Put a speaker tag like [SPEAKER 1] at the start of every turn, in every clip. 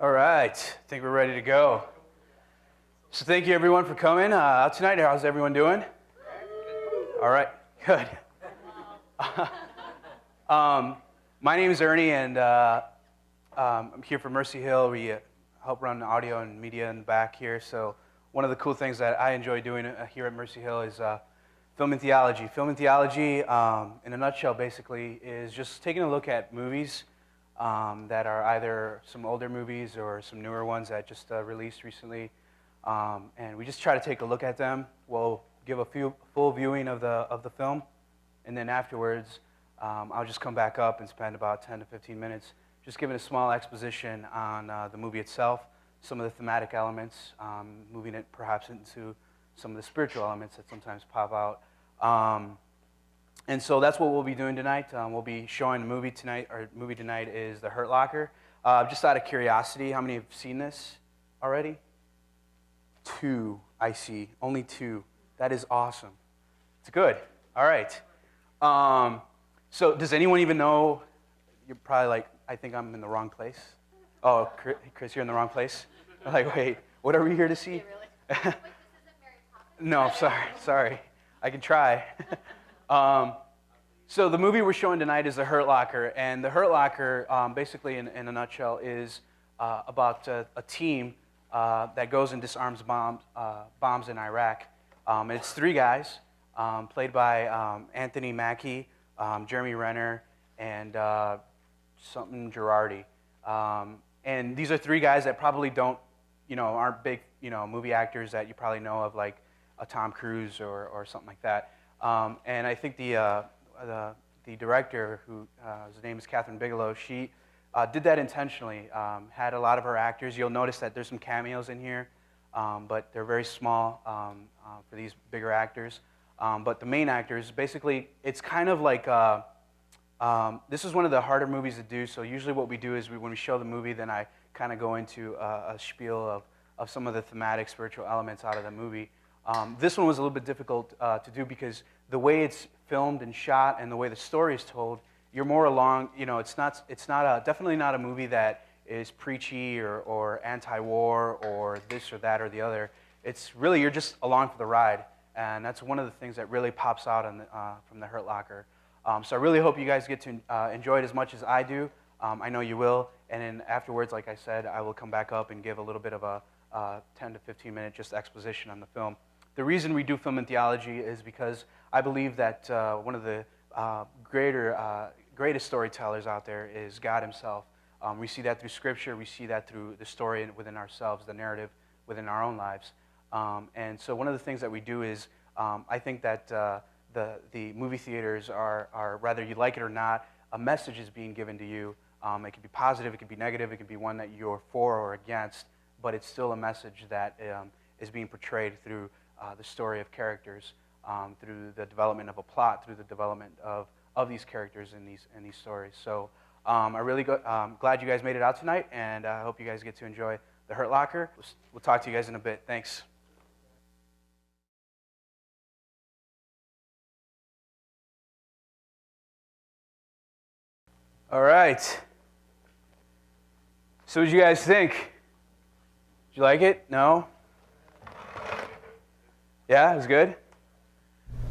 [SPEAKER 1] All right, I think we're ready to go. So thank you everyone for coming out tonight. How's everyone doing? All right, good. My name is Ernie, and I'm here for Mercy Hill. We help run audio and media in the back here. So one of the cool things that I enjoy doing here at Mercy Hill is film and theology. Film and theology, in a nutshell, basically, is just taking a look at movies that are either some older movies or some newer ones that just released recently. And we just try to take a look at them. We'll give a full viewing of the film, and then afterwards, I'll just come back up and spend about 10 to 15 minutes just giving a small exposition on the movie itself, some of the thematic elements, moving it perhaps into some of the spiritual elements that sometimes pop out. And so that's what we'll be doing tonight. We'll be showing a movie tonight. Our movie tonight is The Hurt Locker. Just out of curiosity, how many have seen this already? 2, I see. Only 2. That is awesome. It's good. All right. So does anyone even know? You're probably like, I think I'm in the wrong place. Oh, Chris, you're in the wrong place? I'm like, wait, what are we here to see?
[SPEAKER 2] Wait, really? Wait, this isn't Mary Poppins.
[SPEAKER 1] No, sorry. I can try. So the movie we're showing tonight is The Hurt Locker, and The Hurt Locker, basically in a nutshell, is about a team that goes and disarms bombs in Iraq. It's 3 guys, played by Anthony Mackie, Jeremy Renner, and something Girardi. And these are 3 guys that probably aren't big, movie actors that you probably know of, like a Tom Cruise or something like that. And I think the director, his name is Catherine Bigelow, she did that intentionally. Had a lot of her actors. You'll notice that there's some cameos in here, but they're very small for these bigger actors. But the main actors, basically, it's kind of like, this is one of the harder movies to do, so usually what we do is when we show the movie, then I kind of go into a spiel of some of the thematic spiritual elements out of the movie. This one was a little bit difficult to do because the way it's filmed and shot and the way the story is told, you're more along, it's definitely not a movie that is preachy or anti-war or this or that or the other. It's really, you're just along for the ride, and that's one of the things that really pops out from The Hurt Locker. So I really hope you guys get to enjoy it as much as I do. I know you will, and then afterwards, like I said, I will come back up and give a little bit of a 10 to 15 minute just exposition on the film. The reason we do film and theology is because I believe that one of the greatest storytellers out there is God himself. We see that through Scripture. We see that through the story within ourselves, the narrative within our own lives. And so one of the things that we do is I think that the movie theaters are, whether you like it or not, a message is being given to you. It could be positive, it could be negative, it could be one that you're for or against, but it's still a message that is being portrayed through the story of characters, through the development of a plot, through the development of these characters in these stories. So I'm really glad you guys made it out tonight, and I hope you guys get to enjoy The Hurt Locker. We'll talk to you guys in a bit. Thanks. All right. So what did you guys think? Did you like it? No? Yeah, it was good?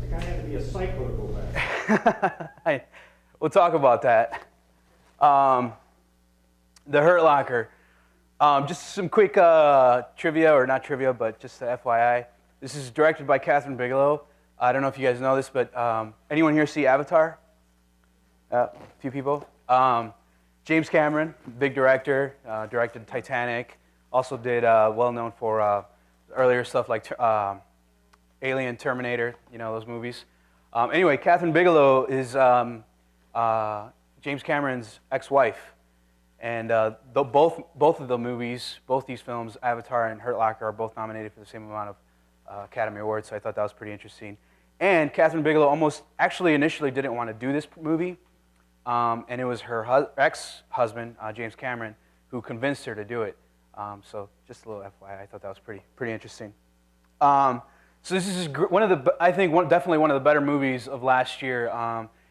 [SPEAKER 3] The guy had to be a psycho to go back.
[SPEAKER 1] We'll talk about that. The Hurt Locker. Just some quick trivia, or not trivia, but just the FYI. This is directed by Catherine Bigelow. I don't know if you guys know this, but anyone here see Avatar? A few people. James Cameron, big director, directed Titanic. Also did well-known for earlier stuff like Alien, Terminator, those movies. Anyway, Catherine Bigelow is James Cameron's ex-wife. And both of the movies, both these films, Avatar and Hurt Locker, are both nominated for the same amount of Academy Awards, so I thought that was pretty interesting. And Catherine Bigelow actually initially didn't want to do this movie, and it was her ex-husband, James Cameron, who convinced her to do it. So just a little FYI, I thought that was pretty interesting. So this is definitely one of the better movies of last year.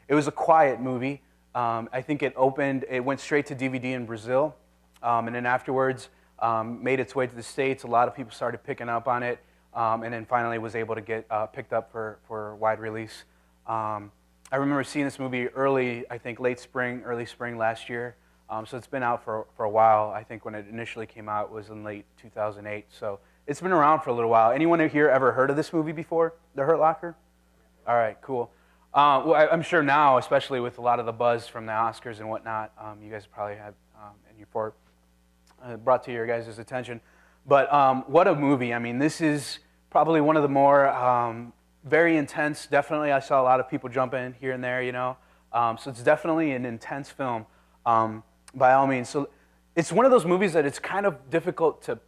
[SPEAKER 1] It was a quiet movie. I think it went straight to DVD in Brazil. And then afterwards, made its way to the States. A lot of people started picking up on it, and then finally was able to get picked up for wide release. I remember seeing this movie early, I think early spring last year. So it's been out for a while. I think when it initially came out was in late 2008. So it's been around for a little while. Anyone here ever heard of this movie before, The Hurt Locker? All right, cool. Well, I'm sure now, especially with a lot of the buzz from the Oscars and whatnot, you guys probably had and you brought to your guys' attention. But what a movie. I mean, this is probably one of the more very intense. Definitely, I saw a lot of people jump in here and there, you know. So it's definitely an intense film, by all means. So it's one of those movies that it's kind of difficult to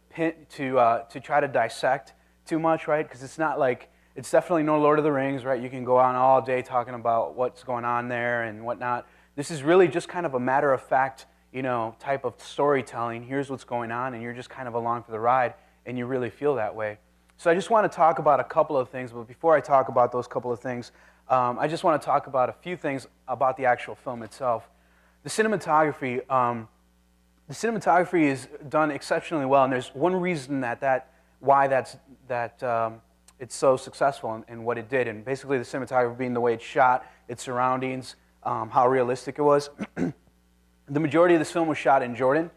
[SPEAKER 1] try to dissect too much, right? Because it's not like, it's definitely no Lord of the Rings, right? You can go on all day talking about what's going on there and whatnot. This is really just kind of a matter of fact, you know, type of storytelling. Here's what's going on, and you're just kind of along for the ride, and you really feel that way. So I just want to talk about a couple of things, but before I talk about those couple of things, I just want to talk about a few things about the actual film itself. The cinematography is done exceptionally well, and there's one reason why it's so successful in what it did, and basically the cinematography being the way it's shot, its surroundings, how realistic it was. The majority of this film was shot in Jordan,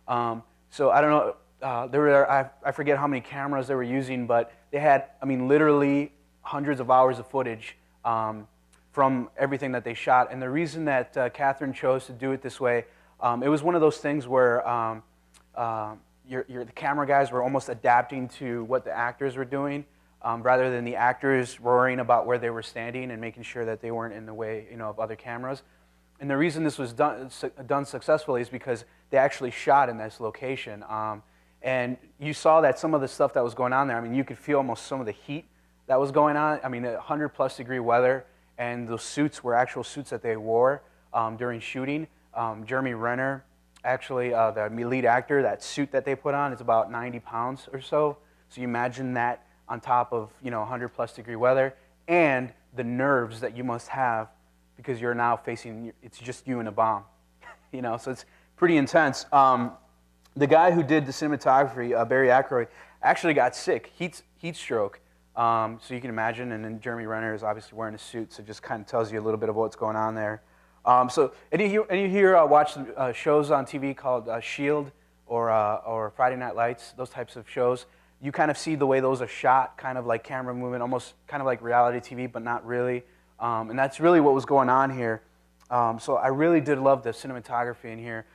[SPEAKER 1] so I don't know. I forget how many cameras they were using, but they had, I mean, literally hundreds of hours of footage from everything that they shot. And the reason that Catherine chose to do it this way, it was one of those things where the camera guys were almost adapting to what the actors were doing, rather than the actors worrying about where they were standing and making sure that they weren't in the way, you know, of other cameras. And the reason this was done successfully is because they actually shot in this location. And you saw that some of the stuff that was going on there, I mean, you could feel almost some of the heat that was going on. I mean, 100+ degree weather, and those suits were actual suits that they wore during shooting. Jeremy Renner, actually, the lead actor, that suit that they put on is about 90 pounds or so. So you imagine that on top of, you know, 100+ degree weather, and the nerves that you must have because you're now facing, it's just you and a bomb. You know, so it's pretty intense. The guy who did the cinematography, Barry Ackroyd, actually got sick, heat stroke. So you can imagine, and then Jeremy Renner is obviously wearing a suit, so it just kind of tells you a little bit of what's going on there. So any of you here watch shows on TV called S.H.I.E.L.D. or Friday Night Lights, those types of shows? You kind of see the way those are shot, kind of like camera movement, almost kind of like reality TV, but not really. And that's really what was going on here. So I really did love the cinematography in here.